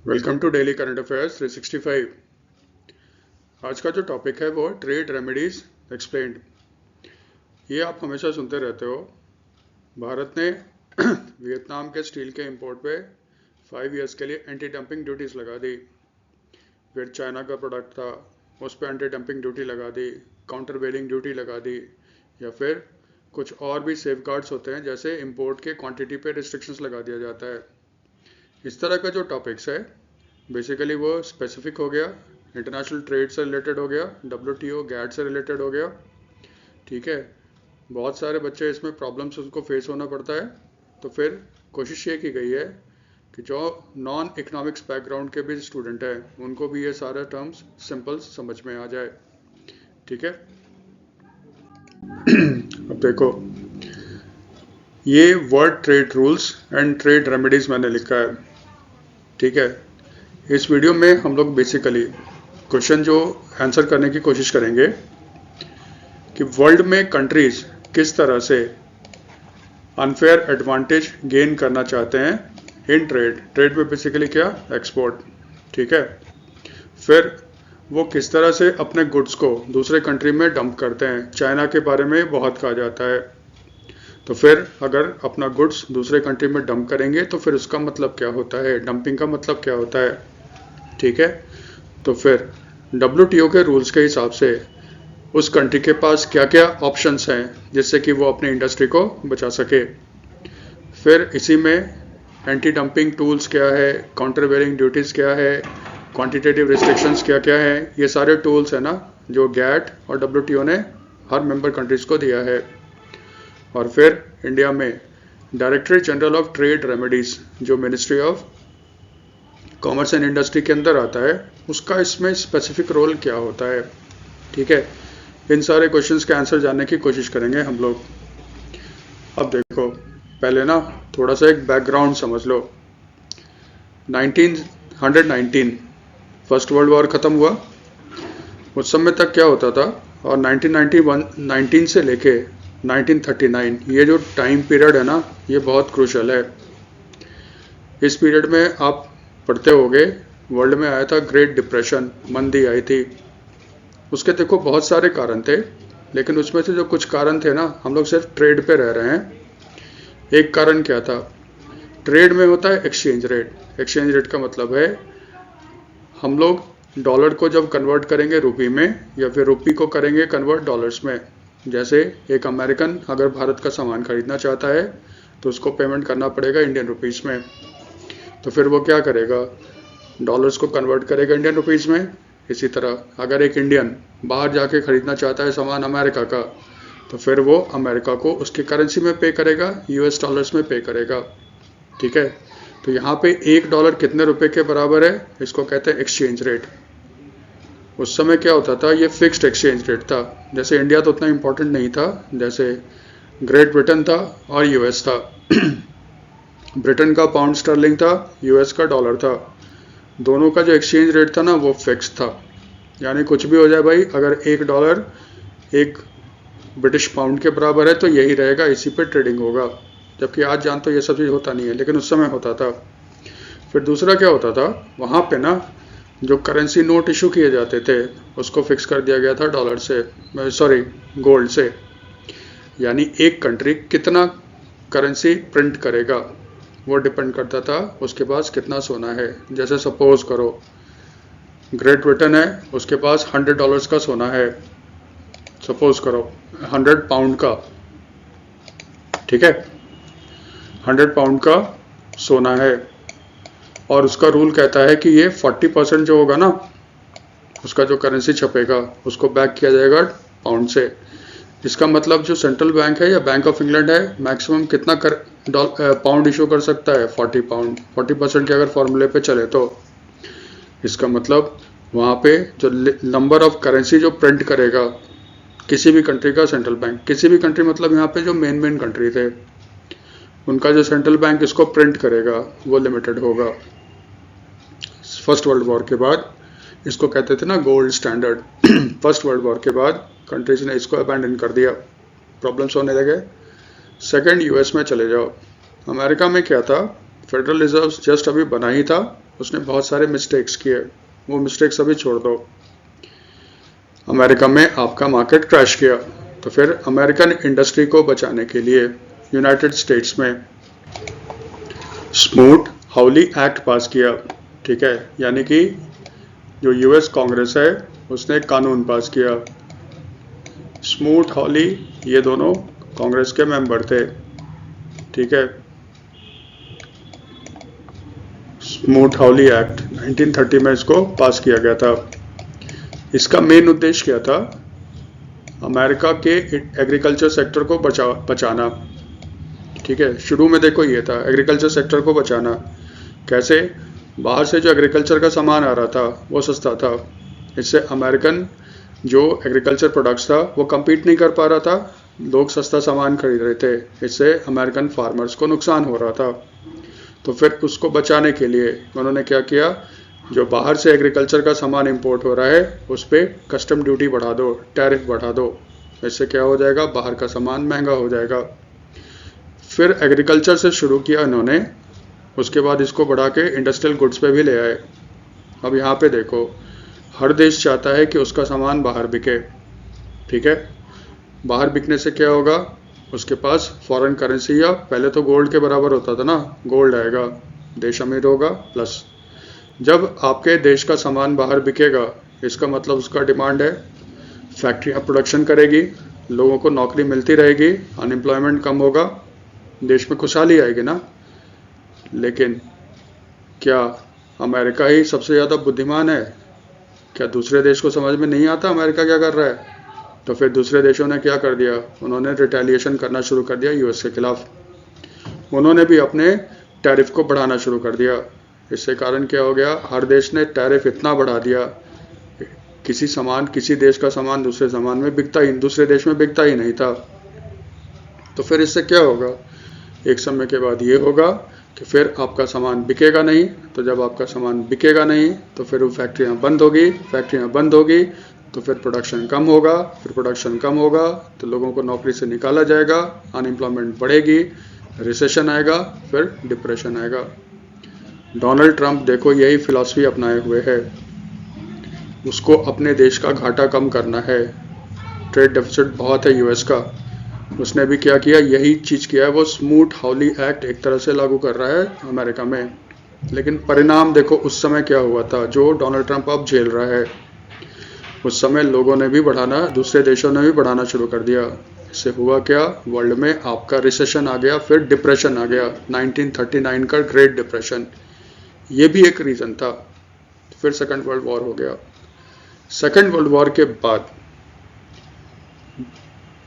Welcome to daily current affairs 365। आज का जो टॉपिक है वो ट्रेड रेमेडीज एक्सप्लेन्ड। ये आप हमेशा सुनते रहते हो। भारत ने वियतनाम के स्टील के इंपोर्ट पे 5 इयर्स के लिए एंटी डंपिंग ड्यूटीज लगा दी। फिर चाइना का प्रोडक्ट था, उस पर एंटी डंपिंग ड्यूटी लगा दी, काउंटर वेलिंग ड्यूटी लगा दी, या फिर कुछ और भी सेफ गार्ड्स होते हैं जैसे इंपोर्ट के क्वांटिटी पे रिस्ट्रिक्शंस लगा दिया जाता है। इस तरह का जो टॉपिक्स है बेसिकली वो स्पेसिफिक हो गया, इंटरनेशनल ट्रेड से रिलेटेड हो गया, WTO गैट से रिलेटेड हो गया। ठीक है, बहुत सारे बच्चे इसमें प्रॉब्लम्स उनको फेस होना पड़ता है। तो फिर कोशिश ये की गई है कि जो नॉन इकोनॉमिक्स बैकग्राउंड के भी स्टूडेंट हैं उनको भी ये सारे टर्म्स सिंपल समझ में आ जाए। ठीक है अब देखो, ये world trade rules and trade remedies मैंने लिखा है। ठीक है, इस वीडियो में हम लोग बेसिकली क्वेश्चन जो आंसर करने की कोशिश करेंगे कि वर्ल्ड में कंट्रीज किस तरह से अनफेयर एडवांटेज गेन करना चाहते हैं इन ट्रेड में बेसिकली क्या, एक्सपोर्ट। ठीक है, फिर वो किस तरह से अपने गुड्स को दूसरे कंट्री में डंप करते हैं। चाइना के बारे में बहुत कहा जाता है। तो फिर अगर अपना गुड्स दूसरे कंट्री में डंप करेंगे तो फिर उसका मतलब क्या होता है, डंपिंग का मतलब क्या होता है। ठीक है, तो फिर WTO के रूल्स के हिसाब से उस कंट्री के पास क्या क्या ऑप्शंस हैं जिससे कि वो अपनी इंडस्ट्री को बचा सके। फिर इसी में एंटी डंपिंग टूल्स क्या है, काउंटर वेलिंग ड्यूटीज़ क्या है, क्वांटिटेटिव रिस्ट्रिक्शंस क्या क्या है, ये सारे टूल्स हैं ना जो गैट और WTO ने हर मेंबर कंट्रीज़ को दिया है। और फिर इंडिया में directorate general of trade remedies जो ministry of commerce and industry के अंदर आता है, उसका इसमें स्पेसिफिक रोल क्या होता है। ठीक है, इन सारे क्वेश्चंस के आंसर जानने की कोशिश करेंगे हम लोग। अब देखो, पहले ना थोड़ा सा एक बैकग्राउंड समझ लो। 1919 फर्स्ट वर्ल्ड वॉर ख़त्म हुआ, उस समय तक क्या होता था, और 1919 से लेके 1939 ये जो टाइम पीरियड है ना, ये बहुत क्रूशल है। इस पीरियड में आप पढ़ते होगे वर्ल्ड में आया था ग्रेट डिप्रेशन, मंदी आई थी। उसके देखो बहुत सारे कारण थे, लेकिन उसमें से जो कुछ कारण थे ना, हम लोग सिर्फ ट्रेड पे रह रहे हैं। एक कारण क्या था, ट्रेड में होता है एक्सचेंज रेट। एक्सचेंज रेट का मतलब है हम लोग डॉलर को जब कन्वर्ट करेंगे रुपी में, या फिर रुपी को करेंगे कन्वर्ट डॉलर्स में। जैसे एक अमेरिकन अगर भारत का सामान खरीदना चाहता है तो उसको पेमेंट करना पड़ेगा इंडियन रुपीज़ में। तो फिर वो क्या करेगा, डॉलर्स को कन्वर्ट करेगा इंडियन रुपीज़ में। इसी तरह अगर एक इंडियन बाहर जाके खरीदना चाहता है सामान अमेरिका का, तो फिर वो अमेरिका को उसकी करेंसी में पे करेगा, US डॉलर्स में पे करेगा। ठीक है, तो यहाँ पे $1 कितने रुपए के बराबर है, इसको कहते हैं एक्सचेंज रेट। उस समय क्या होता था, ये फिक्स्ड एक्सचेंज रेट था। जैसे इंडिया तो उतना इम्पोर्टेंट नहीं था, जैसे ग्रेट ब्रिटेन था और US था। ब्रिटेन का पाउंड स्टर्लिंग था, US का डॉलर था। दोनों का जो एक्सचेंज रेट था ना वो फिक्स था, यानी कुछ भी हो जाए भाई, अगर $1 एक ब्रिटिश पाउंड के बराबर है तो यही रहेगा, इसी पे ट्रेडिंग होगा। जबकि आज जान तो ये सब चीज़ होता नहीं है, लेकिन उस समय होता था। फिर दूसरा क्या होता था, वहाँ पे ना जो करेंसी नोट इशू किए जाते थे उसको फिक्स कर दिया गया था डॉलर से, सॉरी गोल्ड से। यानी एक कंट्री कितना करेंसी प्रिंट करेगा वो डिपेंड करता था उसके पास कितना सोना है। जैसे सपोज करो ग्रेट ब्रिटेन है, उसके पास $100 का सोना है, सपोज करो 100 पाउंड का। ठीक है, 100 पाउंड का सोना है, और उसका रूल कहता है कि ये 40% जो होगा ना, उसका जो करेंसी छपेगा उसको बैक किया जाएगा पाउंड से। इसका मतलब जो सेंट्रल बैंक है या बैंक ऑफ इंग्लैंड है, मैक्सिमम कितना पाउंड इशू कर सकता है, 40 पाउंड। 40% के अगर फॉर्मूले पे चले तो इसका मतलब वहाँ पे जो नंबर ऑफ करेंसी जो प्रिंट करेगा किसी भी कंट्री का सेंट्रल बैंक, किसी भी कंट्री मतलब यहाँ पे जो मेन कंट्री थे उनका जो सेंट्रल बैंक इसको प्रिंट करेगा वो लिमिटेड होगा। फर्स्ट वर्ल्ड वॉर के बाद इसको कहते थे ना gold standard. First world war के बाद कंट्रीज ने इसको अबैंडन कर दिया, प्रॉब्लम्स होने लगे। सेकंड US में चले जाओ, अमेरिका में क्या था, फेडरल रिजर्व जस्ट अभी बना ही था, उसने बहुत सारे मिस्टेक्स किए, वो मिस्टेक्स अभी छोड़ दो। अमेरिका में आपका मार्केट क्रैश किया, तो फिर अमेरिकन इंडस्ट्री को बचाने के लिए यूनाइटेड स्टेट्स में स्मूथ हाउली एक्ट पास किया, ठीक है, यानी कि जो यूएस कांग्रेस है उसने कानून पास किया। स्मूथ हाउली ये दोनों कांग्रेस के मेंबर थे, ठीक है। स्मूथ हाउली एक्ट 1930 में इसको पास किया गया था। इसका मेन उद्देश्य क्या था? अमेरिका के एग्रीकल्चर सेक्टर को बचाना, ठीक है। शुरू में देखो ये था एग्रीकल्चर सेक्टर को बचाना। कैसे? बाहर से जो एग्रीकल्चर का सामान आ रहा था वो सस्ता था, इससे अमेरिकन जो एग्रीकल्चर प्रोडक्ट्स था वो compete नहीं कर पा रहा था, लोग सस्ता सामान खरीद रहे थे, इससे अमेरिकन फार्मर्स को नुकसान हो रहा था। तो फिर उसको बचाने के लिए उन्होंने क्या किया, जो बाहर से एग्रीकल्चर का सामान इंपोर्ट हो रहा है उस पर कस्टम ड्यूटी बढ़ा दो, टैरिफ बढ़ा दो, इससे क्या हो जाएगा, बाहर का सामान महंगा हो जाएगा। फिर एग्रीकल्चर से शुरू किया इन्होंने, उसके बाद इसको बढ़ा के इंडस्ट्रियल गुड्स पे भी ले आए। अब यहाँ पे देखो, हर देश चाहता है कि उसका सामान बाहर बिके, ठीक है। बाहर बिकने से क्या होगा, उसके पास फॉरेन करेंसी, या पहले तो गोल्ड के बराबर होता था ना, गोल्ड आएगा, देश अमीर होगा। प्लस जब आपके देश का सामान बाहर बिकेगा, इसका मतलब उसका डिमांड है, फैक्ट्रियाँ प्रोडक्शन करेगी, लोगों को नौकरी मिलती रहेगी, अनएम्प्लॉयमेंट कम होगा, देश में खुशहाली आएगी ना। लेकिन क्या अमेरिका ही सबसे ज़्यादा बुद्धिमान है? क्या दूसरे देश को समझ में नहीं आता अमेरिका क्या कर रहा है? तो फिर दूसरे देशों ने क्या कर दिया, उन्होंने रिटेलिएशन करना शुरू कर दिया यूएस के खिलाफ। उन्होंने भी अपने टैरिफ को बढ़ाना शुरू कर दिया। इससे कारण क्या हो गया, हर देश ने टैरिफ इतना बढ़ा दिया, किसी देश का सामान दूसरे देश में बिकता ही नहीं था। तो फिर इससे क्या होगा, एक समय के बाद ये होगा कि फिर आपका सामान बिकेगा नहीं। तो जब आपका सामान बिकेगा नहीं तो फिर वो फैक्ट्रियाँ बंद होगी, तो फिर प्रोडक्शन कम होगा तो लोगों को नौकरी से निकाला जाएगा, अनएम्प्लॉयमेंट बढ़ेगी, रिसेशन आएगा, फिर डिप्रेशन आएगा। डोनाल्ड ट्रंप देखो यही फिलॉसफी अपनाए हुए है, उसको अपने देश का घाटा कम करना है। ट्रेड डेफिसिट बहुत है यूएस का, उसने भी क्या किया, यही चीज़ किया है, वो स्मूथ हाउली एक्ट एक तरह से लागू कर रहा है अमेरिका में। लेकिन परिणाम देखो उस समय क्या हुआ था, जो डोनाल्ड ट्रंप अब झेल रहा है। उस समय लोगों ने भी बढ़ाना, दूसरे देशों ने भी बढ़ाना शुरू कर दिया। इससे हुआ क्या, वर्ल्ड में आपका रिसेशन आ गया, फिर डिप्रेशन आ गया, 1939 का ग्रेट डिप्रेशन, ये भी एक रीज़न था। फिर सेकेंड वर्ल्ड वॉर हो गया। सेकेंड वर्ल्ड वॉर के बाद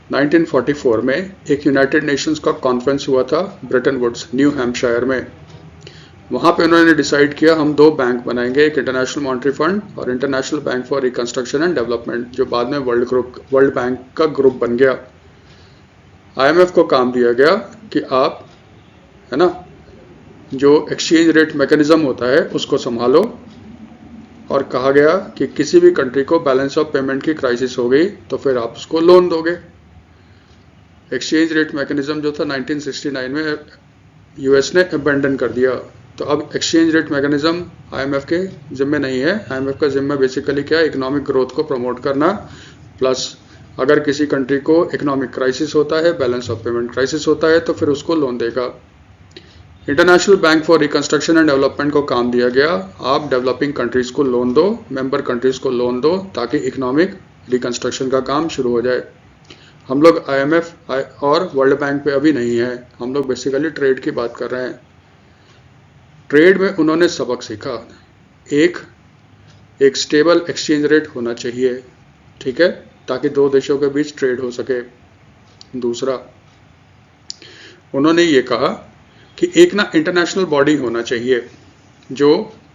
1944 में एक यूनाइटेड नेशंस का कॉन्फ्रेंस हुआ था ब्रेटन वुड्स, न्यू हैम्पशायर में। वहाँ पे उन्होंने डिसाइड किया हम 2 बैंक बनाएंगे, एक इंटरनेशनल मॉनेटरी फंड और international bank for reconstruction and development, जो बाद में वर्ल्ड बैंक का ग्रुप बन गया। आईएमएफ को काम दिया गया कि आप, है ना, जो एक्सचेंज रेट मैकेनिज्म होता है उसको संभालो, और कहा गया कि किसी भी कंट्री को बैलेंस ऑफ पेमेंट की क्राइसिस हो गई तो फिर आप उसको लोन दोगे। एक्सचेंज रेट मैकेनिज्म जो था 1969 में यूएस ने अबेंडन कर दिया। तो अब एक्सचेंज रेट मैकेनिज्म आईएमएफ के जिम्मे नहीं है। आईएमएफ का जिम्मा बेसिकली क्या है, इकोनॉमिक ग्रोथ को प्रमोट करना, प्लस अगर किसी कंट्री को इकोनॉमिक क्राइसिस होता है, बैलेंस ऑफ पेमेंट क्राइसिस होता है, तो फिर उसको लोन देगा। International bank for reconstruction and development को काम दिया गया, आप डेवलपिंग कंट्रीज को लोन दो, मेंबर कंट्रीज को लोन दो, ताकि इकोनॉमिक रिकंस्ट्रक्शन का काम शुरू हो जाए। हम लोग आईएमएफ और वर्ल्ड बैंक पे अभी नहीं है, हम लोग बेसिकली ट्रेड की बात कर रहे हैं। ट्रेड में उन्होंने सबक सीखा, एक स्टेबल एक्सचेंज रेट होना चाहिए, ठीक है, ताकि 2 देशों के बीच ट्रेड हो सके। दूसरा, उन्होंने ये कहा कि एक ना इंटरनेशनल बॉडी होना चाहिए जो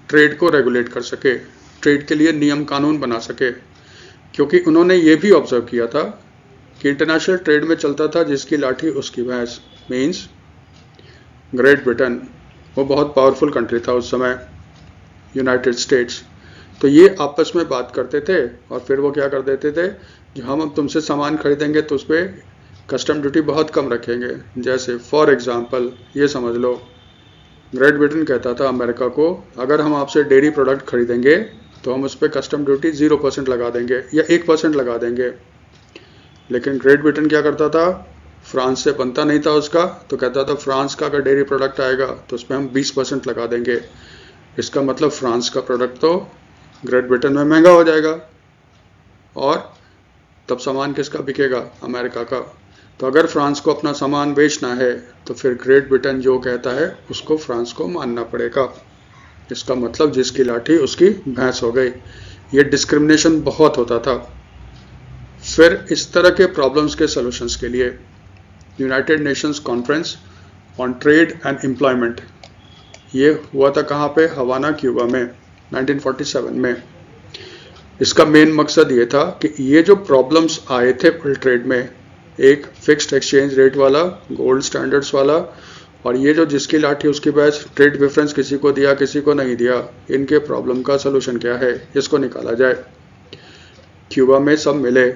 ट्रेड को रेगुलेट कर सके, ट्रेड के लिए नियम कानून बना सके। क्योंकि उन्होंने ये भी ऑब्जर्व किया था कि इंटरनेशनल ट्रेड में चलता था जिसकी लाठी उसकी भैंस, मीन्स ग्रेट ब्रिटेन, वो बहुत पावरफुल कंट्री था उस समय, यूनाइटेड स्टेट्स। तो ये आपस में बात करते थे और फिर वो क्या कर देते थे, जो हम अब तुमसे सामान खरीदेंगे तो उस पर कस्टम ड्यूटी बहुत कम रखेंगे। जैसे फॉर एग्जांपल ये समझ लो, ग्रेट ब्रिटेन कहता था अमेरिका को, अगर हम आपसे डेयरी प्रोडक्ट खरीदेंगे तो हम उस पर कस्टम ड्यूटी 0% लगा देंगे या 1% लगा देंगे। लेकिन ग्रेट ब्रिटेन क्या करता था, फ्रांस से बनता नहीं था उसका, तो कहता था फ्रांस का अगर डेयरी प्रोडक्ट आएगा तो उस पर हम 20% लगा देंगे। इसका मतलब फ्रांस का प्रोडक्ट तो ग्रेट ब्रिटेन में महंगा हो जाएगा और तब सामान किसका बिकेगा, अमेरिका का। तो अगर फ्रांस को अपना सामान बेचना है तो फिर ग्रेट ब्रिटेन जो कहता है उसको फ्रांस को मानना पड़ेगा। इसका मतलब जिसकी लाठी उसकी भैंस हो गई। ये डिस्क्रिमिनेशन बहुत होता था। फिर इस तरह के प्रॉब्लम्स के सॉल्यूशंस के लिए United Nations conference on trade and employment, ये हुआ था कहाँ पे, हवाना क्यूबा में 1947 में। इसका मेन मकसद ये था कि ये जो प्रॉब्लम्स आए थे वर्ल्ड ट्रेड में, एक फिक्स्ड एक्सचेंज रेट वाला, गोल्ड स्टैंडर्ड्स वाला, और ये जो जिसकी लाठी उसकी भैंस, ट्रेड प्रेफरेंस किसी को दिया किसी को नहीं दिया, इनके प्रॉब्लम का सलूशन क्या है, इसको निकाला जाए। क्यूबा में सब मिले।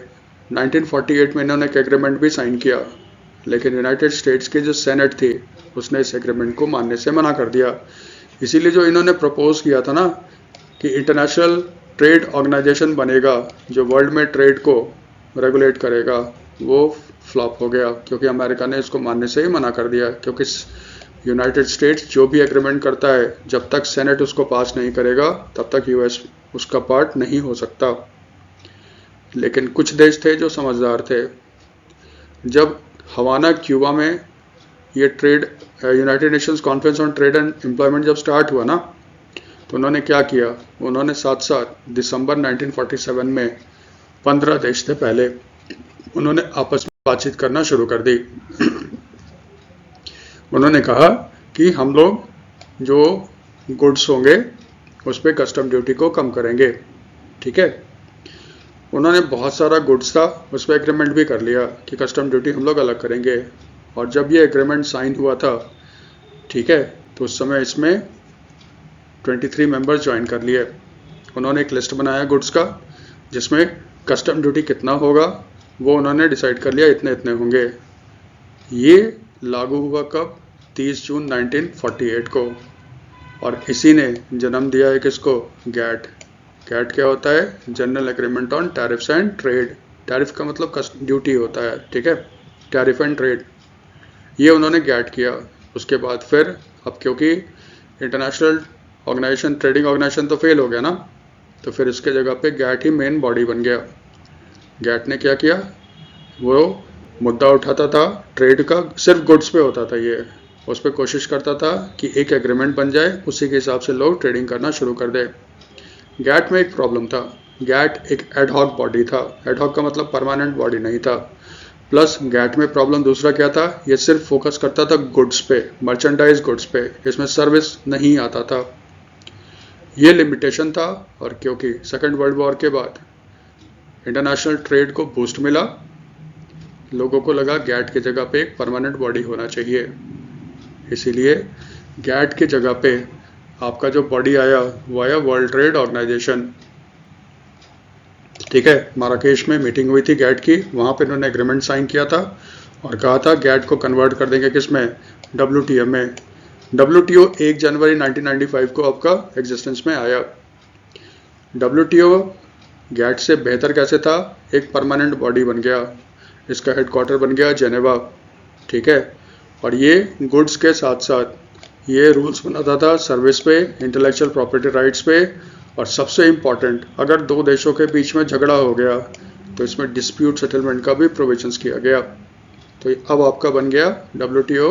1948 में इन्होंने एक एग्रीमेंट भी साइन किया, लेकिन यूनाइटेड स्टेट्स की जो सेनेट थी उसने इस एग्रीमेंट को मानने से मना कर दिया। इसीलिए जो इन्होंने प्रपोज किया था ना कि इंटरनेशनल ट्रेड ऑर्गेनाइजेशन बनेगा जो वर्ल्ड में ट्रेड को रेगुलेट करेगा, वो फ्लॉप हो गया, क्योंकि अमेरिका ने इसको मानने से ही मना कर दिया। क्योंकि यूनाइटेड स्टेट्स जो भी एग्रीमेंट करता है, जब तक सेनेट उसको पास नहीं करेगा तब तक यूएस उसका पार्ट नहीं हो सकता। लेकिन कुछ देश थे जो समझदार थे। जब हवाना क्यूबा में ये trade United Nations conference on trade and employment जब स्टार्ट हुआ ना, तो उन्होंने क्या किया, उन्होंने साथ साथ दिसंबर 1947 में 15 देश थे पहले, उन्होंने आपस में बातचीत करना शुरू कर दी। उन्होंने कहा कि हम लोग जो गुड्स होंगे उस पर कस्टम ड्यूटी को कम करेंगे, ठीक है। उन्होंने बहुत सारा गुड्स था उस पर एग्रीमेंट भी कर लिया कि कस्टम ड्यूटी हम लोग अलग करेंगे। और जब ये एग्रीमेंट साइन हुआ था, ठीक है, तो उस समय इसमें 23 मेंबर्स ज्वाइन कर लिए। उन्होंने एक लिस्ट बनाया गुड्स का जिसमें कस्टम ड्यूटी कितना होगा वो उन्होंने डिसाइड कर लिया, इतने इतने होंगे। ये लागू हुआ कब, 30 जून 1948 को। और इसी ने जन्म दिया है किसको, गैट। गैट क्या होता है, general agreement on tariffs and trade. Tariff का मतलब ड्यूटी होता है, ठीक है, टैरिफ एंड ट्रेड। ये उन्होंने गैट किया। उसके बाद फिर अब क्योंकि इंटरनेशनल ऑर्गेनाइजेशन, ट्रेडिंग ऑर्गेनाइजेशन तो फेल हो गया ना, तो फिर इसके जगह पे गैट ही मेन बॉडी बन गया। गैट ने क्या किया, वो मुद्दा उठाता था ट्रेड का, सिर्फ गुड्स पे होता था ये, उस पर कोशिश करता था कि एक एग्रीमेंट बन जाए, उसी के हिसाब से लोग ट्रेडिंग करना शुरू कर दे। गैट में एक प्रॉब्लम था, गैट एक एडहॉक बॉडी था। एडहॉक का मतलब परमानेंट बॉडी नहीं था। प्लस गैट में प्रॉब्लम दूसरा क्या था, ये सिर्फ फोकस करता था गुड्स पे, मर्चेंडाइज गुड्स पे, इसमें सर्विस नहीं आता था। ये लिमिटेशन था। और क्योंकि सेकेंड वर्ल्ड वॉर के बाद इंटरनेशनल ट्रेड को बूस्ट मिला, लोगों को लगा गैट की जगह पे एक परमानेंट बॉडी होना चाहिए। इसीलिए गैट की जगह पे आपका जो बॉडी आया वो आया वर्ल्ड ट्रेड ऑर्गेनाइजेशन, ठीक है। माराकेश में मीटिंग हुई थी गैट की, वहाँ पे इन्होंने एग्रीमेंट साइन किया था और कहा था गैट को कन्वर्ट कर देंगे किसमें, WTO में। WTO 1 जनवरी 1995 को आपका एग्जिस्टेंस में आया। WTO गैट से बेहतर कैसे था, एक परमानेंट बॉडी बन गया, इसका हेडक्वार्टर बन गया जेनेवा, ठीक है। और ये गुड्स के साथ साथ ये रूल्स बनाता था सर्विस पे, इंटेलेक्चुअल प्रॉपर्टी राइट्स पे, और सबसे इम्पॉर्टेंट, अगर दो देशों के बीच में झगड़ा हो गया तो इसमें डिस्प्यूट सेटलमेंट का भी प्रोविजंस किया गया। तो अब आपका बन गया WTO,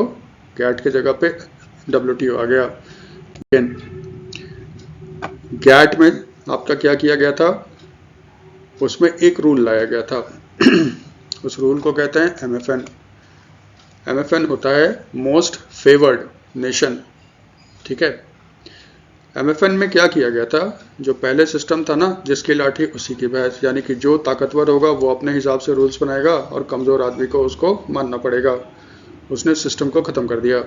गैट के जगह पे WTO आ गया। गैट में आपका क्या किया गया था, उसमें एक रूल लाया गया था उस रूल को कहते हैं MFN। MFN होता है मोस्ट फेवर्ड नेशन, ठीक है। MFN में क्या किया गया था, जो पहले सिस्टम था ना, जिसकी लाठी उसी की भैंस, यानी कि जो ताकतवर होगा वो अपने हिसाब से रूल्स बनाएगा और कमज़ोर आदमी को उसको मानना पड़ेगा, उसने सिस्टम को ख़त्म कर दिया।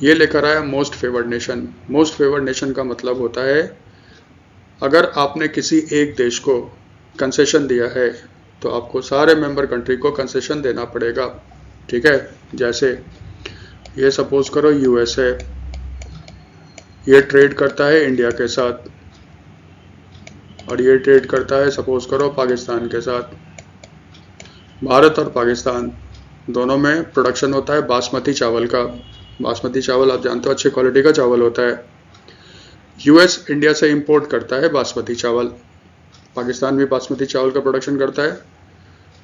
ये लेकर आया most favoured nation. Most favoured nation का मतलब होता है अगर आपने किसी एक देश को कंसेशन दिया है तो आपको सारे मेंबर कंट्री को कंसेशन देना पड़ेगा, ठीक है। जैसे ये सपोज करो US है, ये ट्रेड करता है इंडिया के साथ और ये ट्रेड करता है सपोज करो पाकिस्तान के साथ। भारत और पाकिस्तान दोनों में प्रोडक्शन होता है बासमती चावल का। बासमती चावल आप जानते हो अच्छी क्वालिटी का चावल होता है। यूएस इंडिया से इंपोर्ट करता है बासमती चावल, पाकिस्तान भी बासमती चावल का प्रोडक्शन करता है।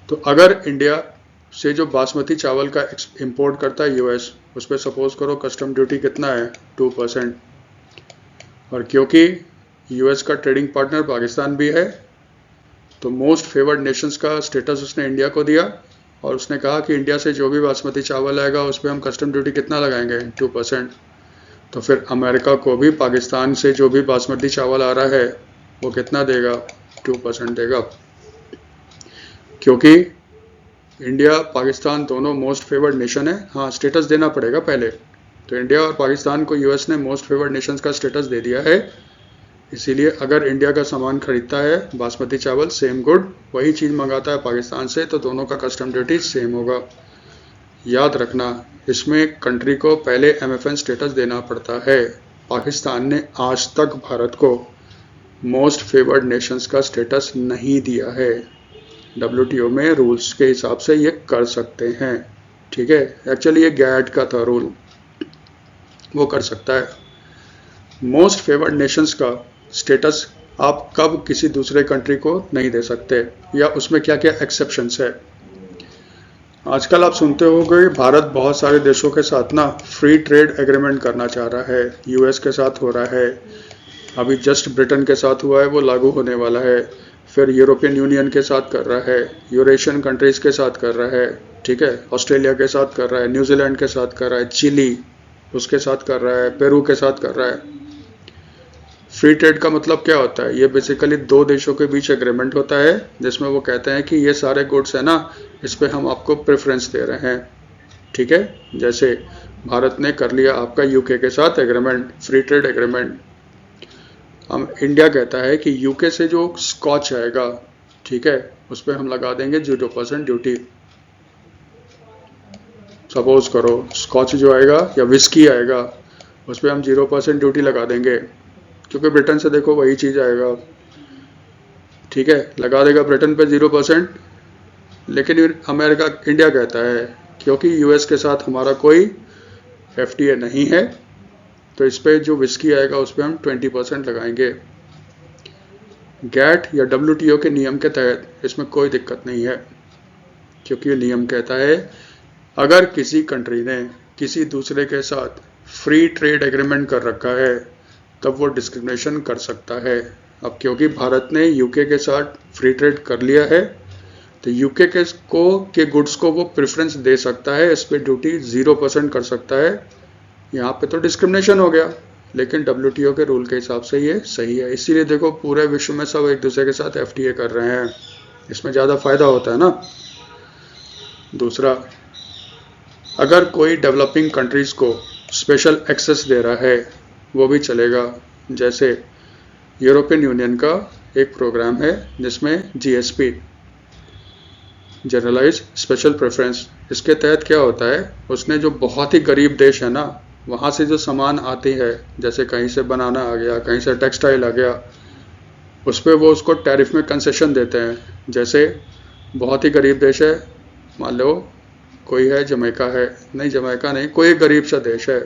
तो अगर इंडिया से जो बासमती चावल का इंपोर्ट करता है यूएस, उस पर सपोज करो कस्टम ड्यूटी कितना है 2%। और क्योंकि यूएस का ट्रेडिंग पार्टनर पाकिस्तान भी है, तो मोस्ट फेवर्ड नेशंस का स्टेटस उसने इंडिया को दिया और उसने कहा कि इंडिया से जो भी बासमती चावल आएगा उस पर हम कस्टम ड्यूटी कितना लगाएंगे 2%। तो फिर अमेरिका को भी पाकिस्तान से जो भी बासमती चावल आ रहा है वो कितना देगा 2% देगा। क्योंकि इंडिया पाकिस्तान दोनों मोस्ट फेवर्ड नेशन है। हाँ, स्टेटस देना पड़ेगा पहले। तो इंडिया और पाकिस्तान को यूएस ने मोस्ट फेवर्ड नेशंस का स्टेटस दे दिया है। इसीलिए अगर इंडिया का सामान खरीदता है बासमती चावल सेम गुड, वही चीज़ मंगाता है पाकिस्तान से, तो दोनों का कस्टम ड्यूटी सेम होगा। याद रखना, इसमें कंट्री को पहले एमएफएन स्टेटस देना पड़ता है। पाकिस्तान ने आज तक भारत को मोस्ट फेवर्ड नेशंस का स्टेटस नहीं दिया है। डब्ल्यूटीओ में रूल्स के हिसाब से ये कर सकते हैं, ठीक है। एक्चुअली ये गैट का था रूल, वो कर सकता है। मोस्ट फेवर्ड नेशंस का स्टेटस आप कब किसी दूसरे कंट्री को नहीं दे सकते, या उसमें क्या क्या एक्सेप्शंस है। आजकल आप सुनते होंगे भारत बहुत सारे देशों के साथ ना फ्री ट्रेड एग्रीमेंट करना चाह रहा है। यूएस के साथ हो रहा है, अभी जस्ट ब्रिटेन के साथ हुआ है, वो लागू होने वाला है। फिर यूरोपियन यूनियन के साथ कर रहा है, यूरेशियन कंट्रीज के साथ कर रहा है, ठीक है। ऑस्ट्रेलिया के साथ कर रहा है, न्यूजीलैंड के साथ कर रहा है, चिली उसके साथ कर रहा है, पेरू के साथ कर रहा है। फ्री ट्रेड का मतलब क्या होता है? ये बेसिकली दो देशों के बीच एग्रीमेंट होता है जिसमें वो कहते हैं कि ये सारे गुड्स है ना, इस पे हम आपको प्रेफरेंस दे रहे हैं, ठीक है। जैसे भारत ने कर लिया आपका यूके के साथ एग्रीमेंट, फ्री ट्रेड एग्रीमेंट। हम इंडिया कहता है कि यूके से जो स्कॉच आएगा, ठीक है, उस पर हम लगा देंगे 0% ड्यूटी। सपोज करो स्कॉच जो आएगा या विस्की आएगा उस पर हम 0% ड्यूटी लगा देंगे, क्योंकि ब्रिटेन से देखो वही चीज़ आएगा, ठीक है, लगा देगा ब्रिटेन पे 0%। लेकिन अमेरिका इंडिया कहता है क्योंकि यूएस के साथ हमारा कोई एफटीए नहीं है, तो इस पे जो विस्की आएगा उस पर हम 20% लगाएंगे। गैट या डब्ल्यूटीओ के नियम के तहत इसमें कोई दिक्कत नहीं है, क्योंकि ये नियम कहता है अगर किसी कंट्री ने किसी दूसरे के साथ फ्री ट्रेड एग्रीमेंट कर रखा है तब वो डिस्क्रिमिनेशन कर सकता है। अब क्योंकि भारत ने यूके के साथ फ्री ट्रेड कर लिया है, तो यूके के गुड्स को वो प्रेफरेंस दे सकता है, इस पर ड्यूटी 0% कर सकता है। यहाँ पे तो डिस्क्रिमिनेशन हो गया, लेकिन डब्ल्यूटीओ के रूल के हिसाब से ये सही है। इसीलिए देखो पूरे विश्व में सब एक दूसरे के साथ एफटीए कर रहे हैं, इसमें ज़्यादा फायदा होता है ना। दूसरा, अगर कोई डेवलपिंग कंट्रीज को स्पेशल एक्सेस दे रहा है वो भी चलेगा। जैसे यूरोपियन यूनियन का एक प्रोग्राम है जिसमें जीएसपी, जनरलाइज स्पेशल प्रेफरेंस, इसके तहत क्या होता है, उसने जो बहुत ही गरीब देश है ना, वहाँ से जो सामान आती है, जैसे कहीं से बनाना आ गया, कहीं से टेक्सटाइल आ गया, उस पर वो उसको टैरिफ में कंसेशन देते हैं। जैसे बहुत ही गरीब देश है, मान लो कोई है जमैका है, नहीं जमैका नहीं, कोई एक गरीब सा देश है,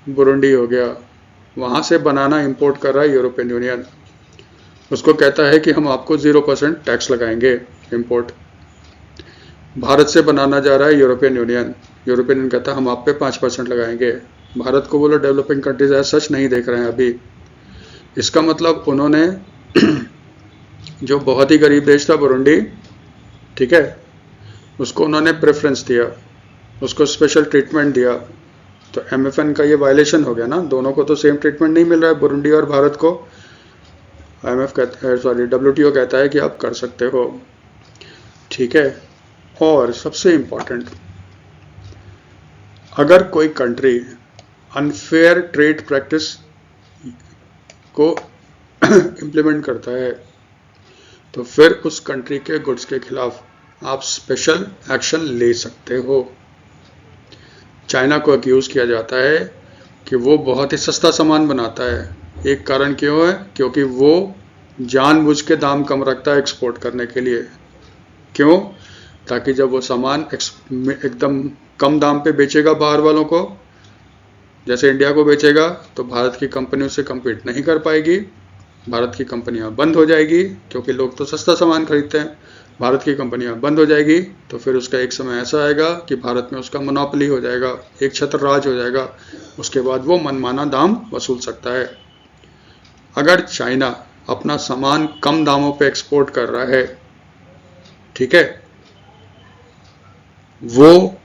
बुरुंडी हो गया, वहाँ से बनाना इंपोर्ट कर रहा है यूरोपियन यूनियन, उसको कहता है कि हम आपको 0% टैक्स लगाएंगे इंपोर्ट। भारत से बनाना जा रहा है यूरोपियन यूनियन, यूरोपियन यूनियन कहता है हम आप पे 5% लगाएंगे। भारत को वो लोग डेवलपिंग कंट्रीज ऐसा सच नहीं देख रहे हैं अभी। इसका मतलब उन्होंने जो बहुत ही गरीब देश था बुरुंडी, ठीक है, उसको उन्होंने प्रेफरेंस दिया, उसको स्पेशल ट्रीटमेंट दिया। तो एमएफएन का ये वायलेशन हो गया ना, दोनों को तो सेम ट्रीटमेंट नहीं मिल रहा है, बुरुंडी और भारत को। डब्ल्यूटीओ कहता है कि आप कर सकते हो, ठीक है। और सबसे इम्पोर्टेंट, अगर कोई कंट्री अनफेयर ट्रेड प्रैक्टिस को इम्प्लीमेंट करता है तो फिर उस कंट्री के गुड्स के खिलाफ आप स्पेशल एक्शन ले सकते हो। चाइना को अक्यूज किया जाता है कि वो बहुत ही सस्ता सामान बनाता है। एक कारण क्यों है? क्योंकि वो जानबूझ के दाम कम रखता है एक्सपोर्ट करने के लिए। क्यों? ताकि जब वो सामान एकदम कम दाम पे बेचेगा बाहर वालों को, जैसे इंडिया को बेचेगा, तो भारत की कंपनी उससे कम्पीट नहीं कर पाएगी, भारत की कंपनियां बंद हो जाएगी, क्योंकि लोग तो सस्ता सामान खरीदते हैं। भारत की कंपनियां बंद हो जाएगी तो फिर उसका एक समय ऐसा आएगा कि भारत में उसका मोनोपोली हो जाएगा, एक छत्र राज हो जाएगा। उसके बाद वो मनमाना दाम वसूल सकता है। अगर चाइना अपना सामान कम दामों पे एक्सपोर्ट कर रहा है, ठीक है, वो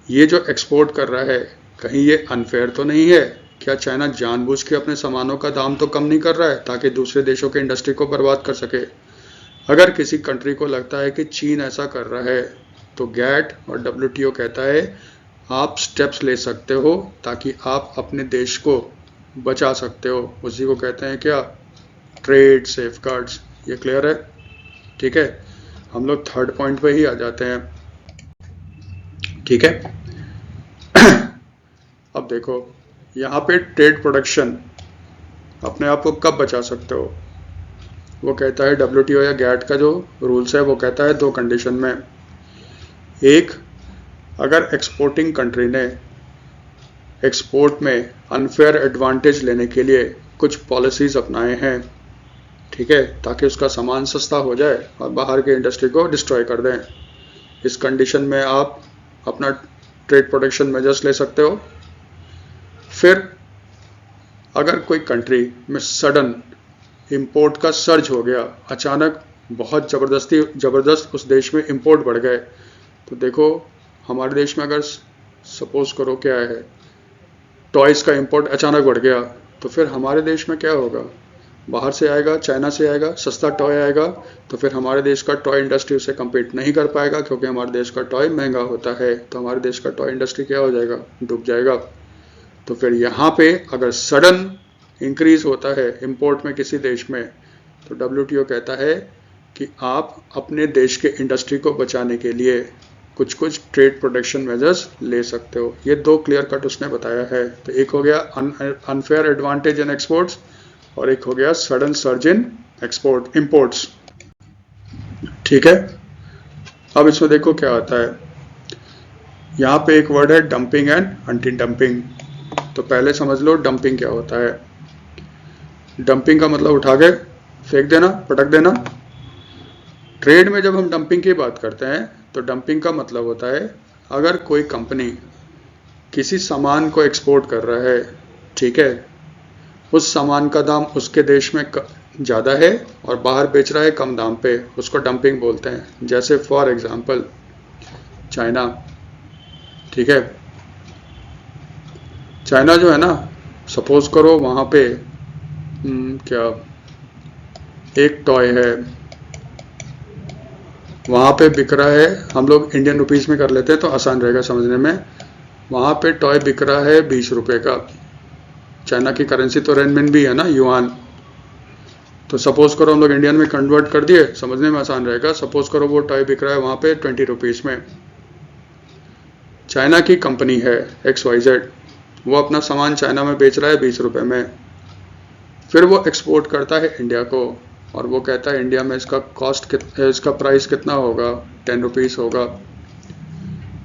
ये जो एक्सपोर्ट कर रहा है, कहीं ये अनफेयर तो नहीं है? क्या चाइना जानबूझ के अपने सामानों का दाम तो कम नहीं कर रहा है ताकि दूसरे देशों के इंडस्ट्री को बर्बाद कर सके? अगर किसी कंट्री को लगता है कि चीन ऐसा कर रहा है, तो गैट और WTO कहता है आप स्टेप्स ले सकते हो ताकि आप अपने देश को बचा सकते हो। उसी को कहते हैं क्या? Trade safeguards. ये क्लियर है? ठीक है, हम लोग थर्ड पॉइंट पे ही आ जाते हैं। ठीक है, अब देखो यहाँ पे ट्रेड प्रोडक्शन अपने आप को कब बचा सकते हो? वो कहता है WTO या गैट का जो रूल्स है वो कहता है दो कंडीशन में। एक, अगर एक्सपोर्टिंग कंट्री ने एक्सपोर्ट में अनफेयर एडवांटेज लेने के लिए कुछ पॉलिसीज अपनाए हैं, ठीक है, ताकि उसका सामान सस्ता हो जाए और बाहर के इंडस्ट्री को डिस्ट्रॉय कर दें, इस कंडीशन में आप अपना ट्रेड प्रोटेक्शन मेजर्स ले सकते हो। फिर अगर कोई कंट्री में सडन इंपोर्ट का सर्ज हो गया, अचानक बहुत ज़बरदस्त उस देश में इंपोर्ट बढ़ गए, तो देखो हमारे देश में अगर सपोज करो क्या है, टॉयज़ का इंपोर्ट अचानक बढ़ गया, तो फिर हमारे देश में क्या होगा? बाहर से आएगा, चाइना से आएगा, सस्ता टॉय आएगा, तो फिर हमारे देश का टॉय इंडस्ट्री उससे कम्पीट नहीं कर पाएगा, क्योंकि हमारे देश का टॉय महंगा होता है, तो हमारे देश का टॉय इंडस्ट्री क्या हो जाएगा? डूब जाएगा। तो फिर यहाँ पे अगर सडन इंक्रीज होता है इंपोर्ट में किसी देश में, तो WTO कहता है कि आप अपने देश के इंडस्ट्री को बचाने के लिए कुछ कुछ ट्रेड प्रोटेक्शन मेजर्स ले सकते हो। ये दो क्लियर कट उसने बताया है। तो एक हो गया अनफेयर एडवांटेज इन एक्सपोर्ट्स और एक हो गया सडन सर्ज इन इंपोर्ट्स। ठीक है, अब इसमें देखो क्या आता है। यहाँ पे एक वर्ड है डंपिंग एंड एंटी डंपिंग। तो पहले समझ लो डंपिंग क्या होता है। डंपिंग का मतलब उठा के फेंक देना, पटक देना। ट्रेड में जब हम डंपिंग की बात करते हैं तो डंपिंग का मतलब होता है अगर कोई कंपनी किसी सामान को एक्सपोर्ट कर रहा है, ठीक है, उस सामान का दाम उसके देश में ज़्यादा है और बाहर बेच रहा है कम दाम पे, उसको डंपिंग बोलते हैं। जैसे फॉर एग्जांपल चाइना, ठीक है, चाइना जो है ना, सपोज करो वहाँ पे क्या एक टॉय है, वहाँ पे बिक रहा है, हम लोग इंडियन रुपीस में कर लेते हैं तो आसान रहेगा समझने में। वहाँ पे टॉय बिक रहा है 20 रुपये का। चाइना की करेंसी तो रेनमिन भी है ना, युआन। तो सपोज करो हम लोग इंडियन में कन्वर्ट कर दिए, समझने में आसान रहेगा। सपोज करो वो टॉय बिक रहा है वहाँ पे 20 रुपीस में। चाइना की कंपनी है XYZ, वो अपना सामान चाइना में बेच रहा है 20 रुपये में। फिर वो एक्सपोर्ट करता है इंडिया को और वो कहता है इंडिया में इसका प्राइस कितना होगा? 10 रुपीस होगा।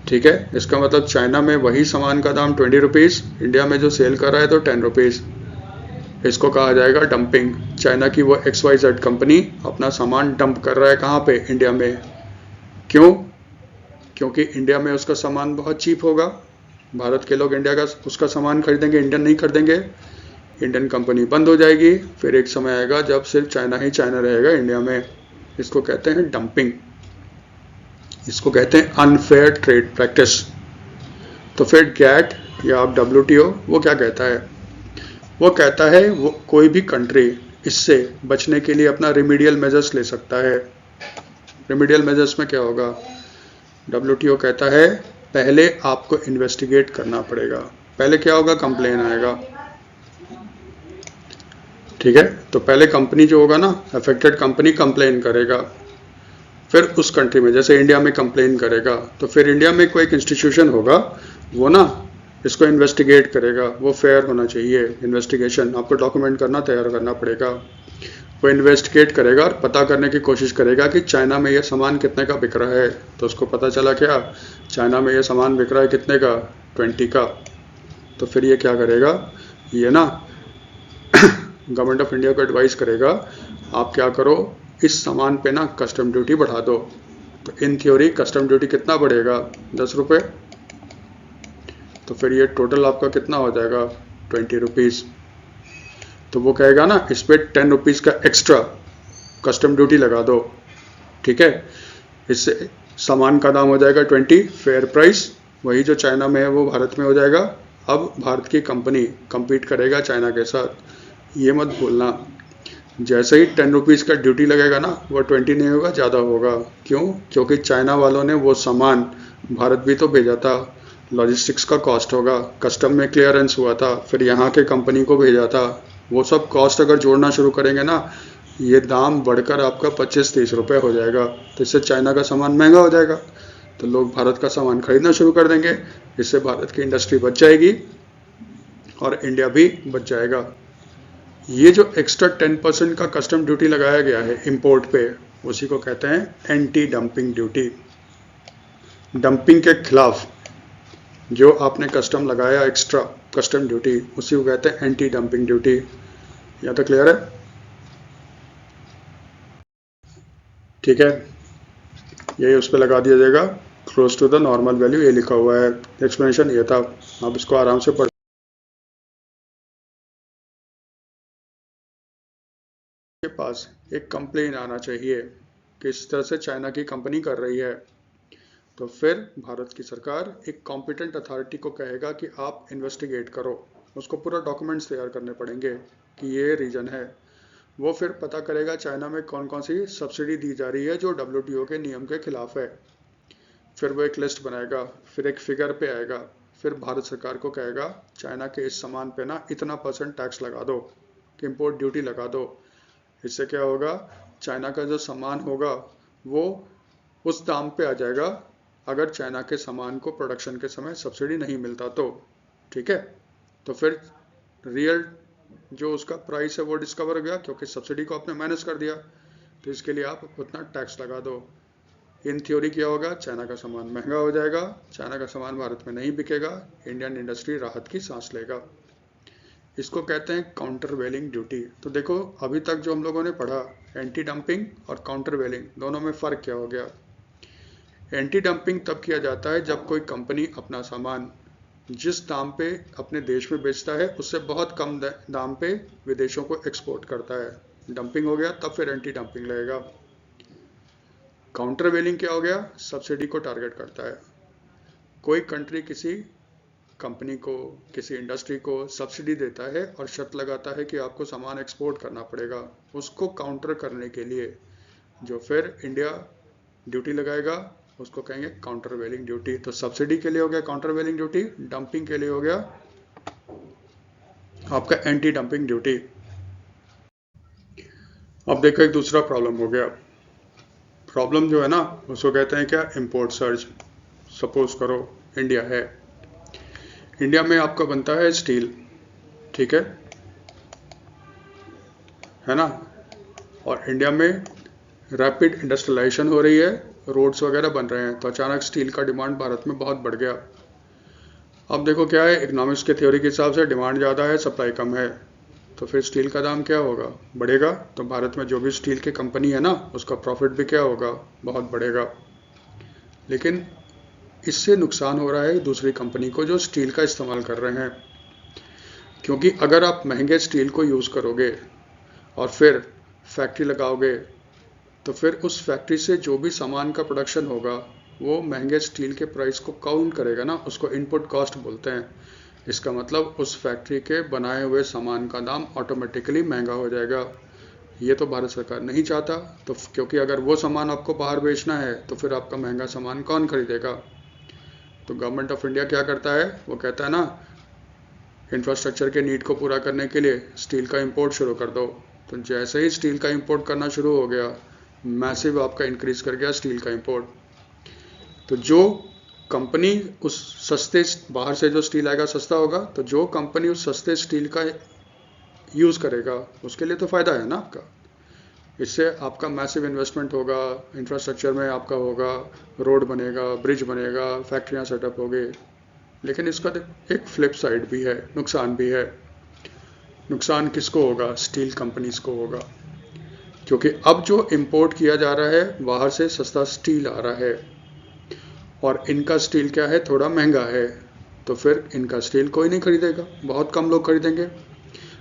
ठीक है, इसका मतलब चाइना में वही सामान का दाम 20 रुपीस, इंडिया में जो सेल कर रहा है तो 10 रुपीस। इसको कहा जाएगा डंपिंग। चाइना की वो XYZ कंपनी अपना सामान डंप कर रहा है कहाँ पे? इंडिया में। क्यों? क्योंकि इंडिया में उसका सामान बहुत चीप होगा, भारत के लोग इंडिया का उसका सामान खरीदेंगे, इंडियन नहीं खरीदेंगे, इंडियन कंपनी बंद हो जाएगी। फिर एक समय आएगा जब सिर्फ चाइना ही चाइना रहेगा इंडिया में। इसको कहते हैं डंपिंग, इसको कहते हैं अनफेयर ट्रेड प्रैक्टिस। तो फिर गैट या आप WTO वो क्या कहता है? वो कहता है वो कोई भी कंट्री इससे बचने के लिए अपना रिमीडियल मेजर्स ले सकता है। रिमीडियल मेजर्स में क्या होगा? WTO कहता है पहले आपको इन्वेस्टिगेट करना पड़ेगा। पहले क्या होगा? कंप्लेन आएगा, ठीक है। तो पहले कंपनी जो होगा ना, अफेक्टेड कंपनी कंप्लेन करेगा, फिर उस कंट्री में जैसे इंडिया में कंप्लेन करेगा, तो फिर इंडिया में कोई एक इंस्टीट्यूशन होगा, वो ना इसको इन्वेस्टिगेट करेगा, वो फेयर होना चाहिए। इन्वेस्टिगेशन आपको डॉक्यूमेंट करना, तैयार करना पड़ेगा। वो इन्वेस्टिगेट करेगा और पता करने की कोशिश करेगा कि चाइना में ये सामान कितने का बिक रहा है। तो उसको पता चला क्या, चाइना में ये सामान बिक रहा है कितने का, 20 का। तो फिर ये क्या करेगा, ये ना गवर्नमेंट ऑफ इंडिया को एडवाइस करेगा, आप क्या करो, इस सामान पे ना कस्टम ड्यूटी बढ़ा दो। तो इन थ्योरी कस्टम ड्यूटी कितना बढ़ेगा, 10 रुपये। तो फिर ये टोटल आपका कितना हो जाएगा, 20 रुपीज़। तो वो कहेगा ना इस पर 10 रुपीज़ का एक्स्ट्रा कस्टम ड्यूटी लगा दो, ठीक है। इससे सामान का दाम हो जाएगा 20 फेयर प्राइस, वही जो चाइना में है वो भारत में हो जाएगा। अब भारत की कंपनी compete करेगा चाइना के साथ। ये मत भूलना, जैसे ही 10 रुपीज़ का ड्यूटी लगेगा ना, वो 20 नहीं होगा, ज़्यादा होगा। क्यों, क्योंकि चाइना वालों ने वो सामान भारत भी तो भेजा था, लॉजिस्टिक्स का कॉस्ट होगा, कस्टम में क्लियरेंस हुआ था, फिर यहाँ के कंपनी को भेजा था, वो सब कॉस्ट अगर जोड़ना शुरू करेंगे ना, ये दाम बढ़कर आपका 25-30 रुपये हो जाएगा। तो इससे चाइना का सामान महंगा हो जाएगा, तो लोग भारत का सामान खरीदना शुरू कर देंगे। इससे भारत की इंडस्ट्री बच जाएगी और इंडिया भी बच जाएगा। ये जो एक्स्ट्रा 10% का कस्टम ड्यूटी लगाया गया है इंपोर्ट पे, उसी को कहते हैं एंटी डंपिंग ड्यूटी। डंपिंग के खिलाफ जो आपने कस्टम लगाया एक्स्ट्रा कस्टम ड्यूटी, उसी को कहते हैं एंटी डंपिंग ड्यूटी। यहाँ तक क्लियर है, ठीक है। यही उस पर लगा दिया जाएगा, close to the normal value, ये लिखा हुआ है। एक्सप्लेनेशन ये था, आप इसको आराम से पढ़। के पास एक कंप्लेन आना चाहिए कि इस तरह से चाइना की कंपनी कर रही है, तो फिर भारत की सरकार एक कॉम्पिटेंट अथॉरिटी को कहेगा कि आप इन्वेस्टिगेट करो। उसको पूरा डॉक्यूमेंट्स तैयार करने पड़ेंगे कि ये रीजन है। वो फिर पता करेगा चाइना में कौन कौन सी सब्सिडी दी जा रही है जो WTO के नियम के खिलाफ है। फिर वो एक लिस्ट बनाएगा, फिर एक फिगर पे आएगा, फिर भारत सरकार को कहेगा चाइना के इस सामान पे ना इतना % टैक्स लगा दो, कि इम्पोर्ट ड्यूटी लगा दो। इससे क्या होगा, चाइना का जो सामान होगा वो उस दाम पे आ जाएगा अगर चाइना के सामान को प्रोडक्शन के समय सब्सिडी नहीं मिलता तो, ठीक है। तो फिर रियल जो उसका प्राइस है वो डिस्कवर हो गया, क्योंकि सब्सिडी को आपने माइनस कर दिया, तो इसके लिए आप उतना टैक्स लगा दो। इन थ्योरी क्या होगा, चाइना का सामान महंगा हो जाएगा, चाइना का सामान भारत में नहीं बिकेगा, इंडियन इंडस्ट्री राहत की सांस लेगा। इसको कहते हैं काउंटर वेलिंग ड्यूटी। तो देखो अभी तक जो हम लोगों ने पढ़ा, एंटी डंपिंग और काउंटर वेलिंग, दोनों में फ़र्क क्या हो गया। एंटी डंपिंग तब किया जाता है जब कोई कंपनी अपना सामान जिस दाम पे अपने देश में बेचता है उससे बहुत कम दाम पे विदेशों को एक्सपोर्ट करता है, डंपिंग हो गया, तब फिर एंटी डंपिंग लगेगा। काउंटर वेलिंग क्या हो गया, सब्सिडी को टारगेट करता है। कोई कंट्री किसी कंपनी को, किसी इंडस्ट्री को सब्सिडी देता है और शर्त लगाता है कि आपको सामान एक्सपोर्ट करना पड़ेगा, उसको काउंटर करने के लिए जो फिर इंडिया ड्यूटी लगाएगा उसको कहेंगे काउंटर वेलिंग ड्यूटी। तो सब्सिडी के लिए हो गया काउंटर वेलिंग ड्यूटी, डंपिंग के लिए हो गया आपका एंटी डंपिंग ड्यूटी। अब देखो एक दूसरा प्रॉब्लम हो गया। प्रॉब्लम जो है ना उसको कहते हैं क्या, इंपोर्ट सर्ज। सपोज करो इंडिया है, इंडिया में आपका बनता है स्टील, ठीक है ना, और इंडिया में रैपिड इंडस्ट्रियलाइजेशन हो रही है, रोड्स वगैरह बन रहे हैं, तो अचानक स्टील का डिमांड भारत में बहुत बढ़ गया। अब देखो क्या है, इकोनॉमिक्स के थ्योरी के हिसाब से डिमांड ज़्यादा है, सप्लाई कम है, तो फिर स्टील का दाम क्या होगा, बढ़ेगा। तो भारत में जो भी स्टील की कंपनी है ना उसका प्रॉफिट भी क्या होगा, बहुत बढ़ेगा। लेकिन इससे नुकसान हो रहा है दूसरी कंपनी को जो स्टील का इस्तेमाल कर रहे हैं, क्योंकि अगर आप महंगे स्टील को यूज़ करोगे और फिर फैक्ट्री लगाओगे तो फिर उस फैक्ट्री से जो भी सामान का प्रोडक्शन होगा वो महंगे स्टील के प्राइस को काउंट करेगा ना, उसको इनपुट कॉस्ट बोलते हैं। इसका मतलब उस फैक्ट्री के बनाए हुए सामान का दाम ऑटोमेटिकली महंगा हो जाएगा। ये तो भारत सरकार नहीं चाहता, तो क्योंकि अगर वो सामान आपको बाहर बेचना है तो फिर आपका महंगा सामान कौन खरीदेगा। तो गवर्नमेंट ऑफ इंडिया क्या करता है, वो कहता है ना इंफ्रास्ट्रक्चर के नीड को पूरा करने के लिए स्टील का इंपोर्ट शुरू कर दो। तो जैसे ही स्टील का इंपोर्ट करना शुरू हो गया, मैसिव आपका इंक्रीज कर गया स्टील का इंपोर्ट। तो जो कंपनी उस सस्ते, बाहर से जो स्टील आएगा सस्ता होगा, तो जो कंपनी उस सस्ते स्टील का यूज़ करेगा उसके लिए तो फ़ायदा है ना आपका। इससे आपका मैसिव इन्वेस्टमेंट होगा, इंफ्रास्ट्रक्चर में आपका होगा, रोड बनेगा, ब्रिज बनेगा, फैक्ट्रियाँ सेटअप होगी। लेकिन इसका एक फ्लिप साइड भी है, नुकसान भी है। नुकसान किसको होगा? स्टील कंपनीज को होगा, क्योंकि अब जो इंपोर्ट किया जा रहा है बाहर से सस्ता स्टील आ रहा है, और इनका स्टील क्या है, थोड़ा महंगा है, तो फिर इनका स्टील कोई नहीं खरीदेगा, बहुत कम लोग खरीदेंगे,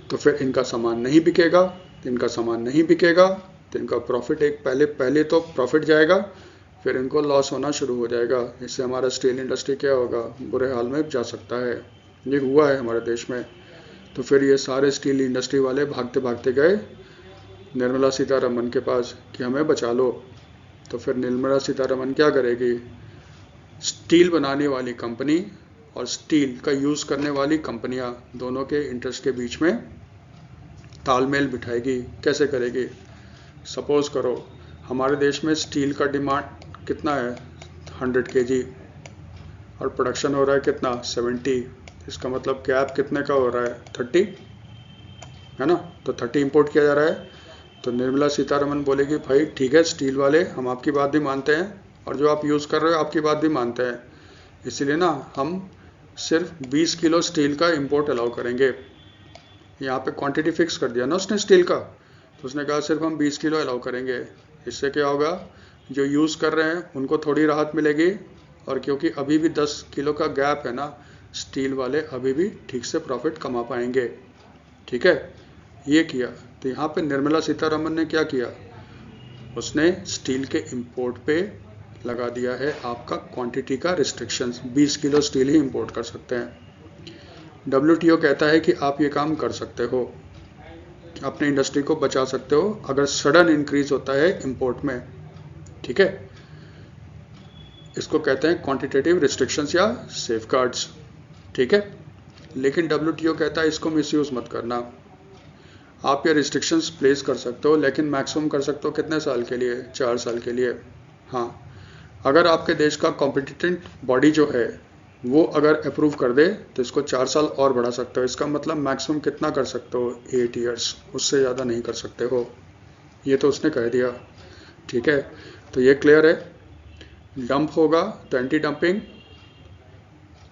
तो फिर इनका सामान नहीं बिकेगा। इनका सामान नहीं बिकेगा तो इनका प्रॉफिट, एक पहले पहले तो प्रॉफिट जाएगा, फिर इनको लॉस होना शुरू हो जाएगा। इससे हमारा स्टील इंडस्ट्री क्या होगा, बुरे हाल में जा सकता है। ये हुआ है हमारे देश में। तो फिर ये सारे स्टील इंडस्ट्री वाले भागते भागते गए निर्मला सीतारमन के पास कि हमें बचा लो। तो फिर निर्मला सीतारमन क्या करेगी? स्टील बनाने वाली कंपनी और स्टील का यूज़ करने वाली कंपनियां, दोनों के इंटरेस्ट के बीच में तालमेल बिठाएगी। कैसे करेगी? सपोज करो हमारे देश में स्टील का डिमांड कितना है, 100 kg, और प्रोडक्शन हो रहा है कितना, 70। इसका मतलब गैप कितने का हो रहा है, 30, है ना। तो 30 इंपोर्ट किया जा रहा है। तो निर्मला सीतारमन बोलेगी भाई ठीक है स्टील वाले, हम आपकी बात भी मानते हैं, और जो आप यूज़ कर रहे हो आपकी बात भी मानते हैं, इसीलिए ना हम सिर्फ 20 किलो स्टील का इंपोर्ट अलाउ करेंगे। यहाँ पे क्वांटिटी फिक्स कर दिया ना उसने स्टील का, तो उसने कहा सिर्फ हम 20 किलो अलाउ करेंगे। इससे क्या होगा, जो यूज़ कर रहे हैं उनको थोड़ी राहत मिलेगी, और क्योंकि अभी भी 10 किलो का गैप है ना, स्टील वाले अभी भी ठीक से प्रॉफिट कमा पाएंगे। ठीक है, ये किया। तो यहाँ पे निर्मला सीतारमन ने क्या किया, उसने स्टील के इंपोर्ट पे लगा दिया है आपका क्वांटिटी का रिस्ट्रिक्शंस, 20 किलो स्टील ही इंपोर्ट कर सकते हैं। WTO कहता है कि आप ये काम कर सकते हो, अपने इंडस्ट्री को बचा सकते हो अगर सडन इंक्रीज होता है इंपोर्ट में। ठीक है, इसको कहते हैं क्वांटिटेटिव रिस्ट्रिक्शंस या सेफगार्ड्स। ठीक है, लेकिन WTO कहता है इसको मिसयूज मत करना। आप ये रिस्ट्रिक्शंस प्लेस कर सकते हो, लेकिन मैक्सिमम कर सकते हो कितने साल के लिए, 4 साल के लिए। हाँ, अगर आपके देश का कॉम्पिटिटेंट बॉडी जो है वो अगर अप्रूव कर दे तो इसको 4 साल और बढ़ा सकते हो। इसका मतलब मैक्सिमम कितना कर सकते हो, 8 ईयर्स, उससे ज़्यादा नहीं कर सकते हो। ये तो उसने कह दिया। ठीक है, तो ये क्लियर है। डंप होगा तो एंटी डंपिंग,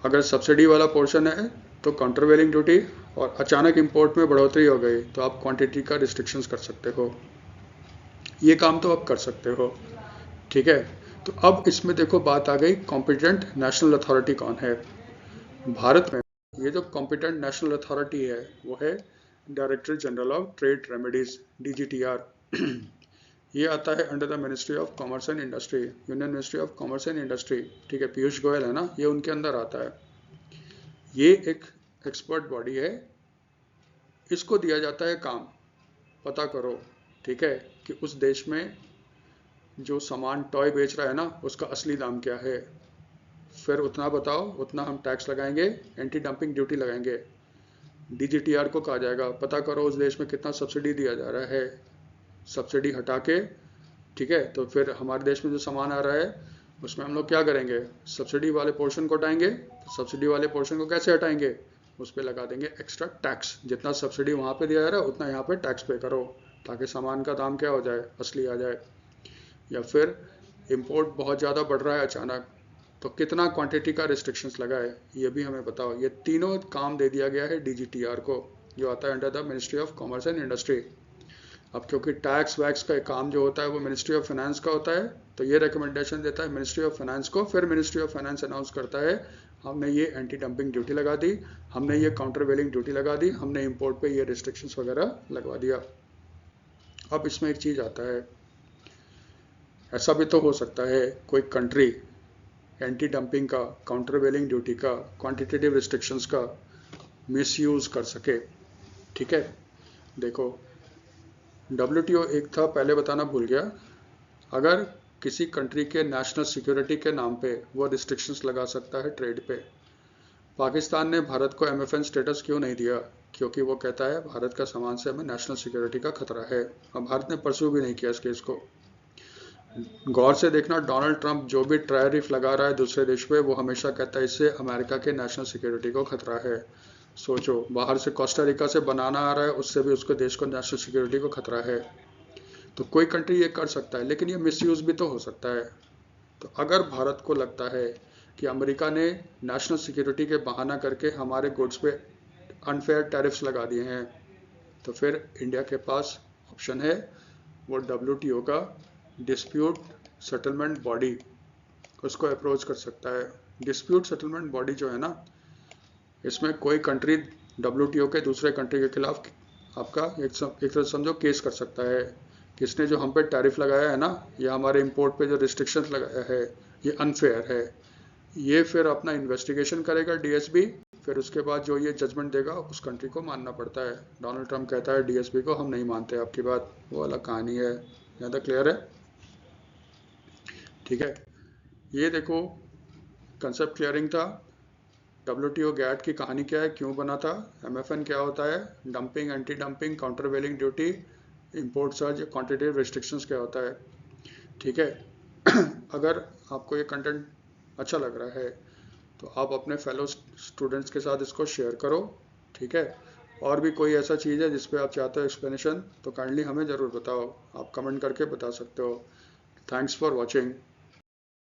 अगर सब्सिडी वाला पोर्शन है तो काउंटरवेलिंग ड्यूटी, और अचानक इंपोर्ट में बढ़ोतरी हो गई तो आप क्वांटिटी का रिस्ट्रिक्शंस कर सकते हो। ये काम तो आप कर सकते हो। ठीक है, तो अब इसमें देखो बात आ गई कॉम्पिटेंट नेशनल अथॉरिटी कौन है। भारत में ये जो कॉम्पिटेंट नेशनल अथॉरिटी है वो है director general of trade remedies, DGTR। ये आता है under the ministry of commerce and industry, union ministry of commerce and industry. ठीक है, पीयूष गोयल है ना, ये उनके अंदर आता है। ये एक एक्सपर्ट बॉडी है, इसको दिया जाता है काम, पता करो, ठीक है, कि उस देश में जो सामान टॉय बेच रहा है ना उसका असली दाम क्या है, फिर उतना बताओ, उतना हम टैक्स लगाएंगे, एंटी डंपिंग ड्यूटी लगाएंगे। DGTR को कहा जाएगा पता करो उस देश में कितना सब्सिडी दिया जा रहा है, सब्सिडी हटा के। ठीक है, तो फिर हमारे देश में जो सामान आ रहा है उसमें हम लोग क्या करेंगे, सब्सिडी वाले पोर्शन को हटाएंगे। तो सब्सिडी वाले पोर्शन को कैसे हटाएंगे, उस पर लगा देंगे एक्स्ट्रा टैक्स, जितना सब्सिडी वहाँ पे दिया जा रहा है उतना यहाँ पे टैक्स पे करो, ताकि सामान का दाम क्या हो जाए, असली आ जाए। या फिर इंपोर्ट बहुत ज़्यादा बढ़ रहा है अचानक, तो कितना क्वांटिटी का रिस्ट्रिक्शंस लगाए, ये भी हमें बताओ। ये तीनों काम दे दिया गया है DGTR को, जो आता है under the ministry of commerce and industry. अब क्योंकि टैक्स वैक्स का काम जो होता है वो मिनिस्ट्री ऑफ फाइनेंस का होता है, तो ये रिकमेंडेशन देता है मिनिस्ट्री ऑफ फाइनेंस को, फिर मिनिस्ट्री ऑफ फाइनेंस अनाउंस करता है हमने ये एंटी डंपिंग ड्यूटी लगा दी, हमने ये काउंटर वेलिंग ड्यूटी लगा दी, हमने इंपोर्ट पे ये रिस्ट्रिक्शंस वगैरह लगवा दिया। अब इसमें एक चीज़ आता है, ऐसा भी तो हो सकता है कोई कंट्री एंटी डंपिंग का, काउंटर वेलिंग ड्यूटी का, क्वांटिटेटिव रिस्ट्रिक्शंस का मिसयूज कर सके। ठीक है, देखो WTO एक था, पहले बताना भूल गया, अगर किसी कंट्री के नेशनल सिक्योरिटी के नाम पे वो रिस्ट्रिक्शंस लगा सकता है ट्रेड पे। पाकिस्तान ने भारत को MFN स्टेटस क्यों नहीं दिया, क्योंकि वो कहता है भारत का सामान से हमें नेशनल सिक्योरिटी का खतरा है, और भारत ने परस्यू भी नहीं किया इस केस को। गौर से देखना, डोनाल्ड ट्रंप जो भी टैरिफ लगा रहा है दूसरे देश पे, वो हमेशा कहता है इससे अमेरिका के नेशनल सिक्योरिटी को खतरा है। सोचो, बाहर से कोस्टा रिका से बनाना आ रहा है, उससे भी उसके देश को नेशनल सिक्योरिटी को खतरा है। तो कोई कंट्री ये कर सकता है, लेकिन ये मिसयूज भी तो हो सकता है। तो अगर भारत को लगता है कि अमेरिका ने नेशनल सिक्योरिटी के बहाना करके हमारे गुड्स पे अनफेयर टैरिफ्स लगा दिए हैं, तो फिर इंडिया के पास ऑप्शन है, वो WTO का डिस्प्यूट सेटलमेंट बॉडी, उसको अप्रोच कर सकता है। डिस्प्यूट सेटलमेंट बॉडी जो है ना, इसमें कोई कंट्री WTO के दूसरे कंट्री के खिलाफ आपका एक तरह समझो केस कर सकता है, किसने जो हम पे टैरिफ लगाया है ना, या हमारे इंपोर्ट पे जो रिस्ट्रिक्शंस लगाया है, ये अनफेयर है। ये फिर अपना इन्वेस्टिगेशन करेगा DSB, फिर उसके बाद जो ये जजमेंट देगा उस कंट्री को मानना पड़ता है। डोनाल्ड ट्रंप कहता है DSB को हम नहीं मानते आपकी बात, वो अलग कहानी है। यहाँ तक क्लियर है? ठीक है, ये देखो कंसेप्ट क्लियरिंग था। WTO गैट की कहानी क्या है, क्यों बना था, MFN क्या होता है, dumping, anti dumping, countervailing duty, import search, quantitative restrictions क्या होता है। ठीक है अगर आपको ये कंटेंट अच्छा लग रहा है तो आप अपने फेलो स्टूडेंट्स के साथ इसको शेयर करो। ठीक है, और भी कोई ऐसा चीज़ है जिस पे आप चाहते हो एक्सप्लेनेशन, तो काइंडली हमें ज़रूर बताओ, आप कमेंट करके बता सकते हो। Thanks for watching.